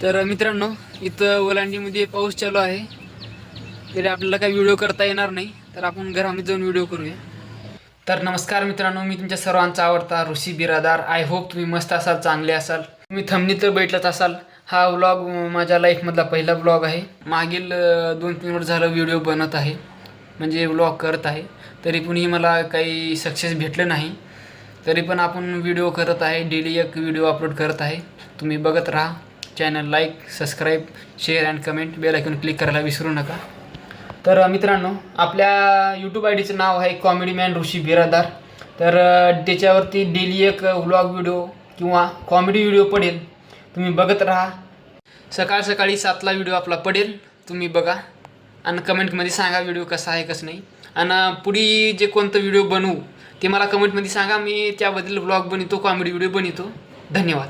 तर मित्रांनो, इथं ओलांडीमध्ये पाऊस चालू आहे, तरी आपल्याला काही व्हिडिओ करता येणार नाही, तर आपण घरामध्ये जाऊन व्हिडिओ करूया. तर नमस्कार मित्रांनो, मी तुमच्या सर्वांचा आवडता ऋषी बिरादार. आय होप तुम्ही मस्त असाल, चांगले असाल. तुम्ही थंबनेल तर बैठलाच असाल. हा व्लॉग माझ्या लाईफमधला पहिला व्लॉग आहे. मागील 2-3 वर्ष झालं व्हिडिओ बनत आहे, म्हणजे व्लॉग करत आहे. तरी पण मला काही सक्सेस भेटलं नाही. तरी पण आपण व्हिडिओ करत आहे, डेली एक व्हिडिओ अपलोड करत आहे. तुम्ही बघत राहा. Channel like, subscribe, share and comment, bell icon click करायला विसरू नका. तर मित्रांनो, आपल्या यूट्यूब आय डीचं नाव आहे कॉमेडी मॅन ऋषी बिरादार. तर त्याच्यावरती डेली एक व्लॉग व्हिडिओ किंवा कॉमेडी व्हिडिओ पडेल. तुम्ही बघत राहा. सकाळी 7ला व्हिडिओ आपला पडेल, तुम्ही बघा आणि कमेंटमध्ये सांगा व्हिडिओ कसा आहे कसं नाही. आणि पुढे जे कोणतं व्हिडिओ बनवू ते मला कमेंटमध्ये सांगा. मी त्याबद्दल व्लॉग बनवतो, कॉमेडी व्हिडिओ बनवतो. धन्यवाद.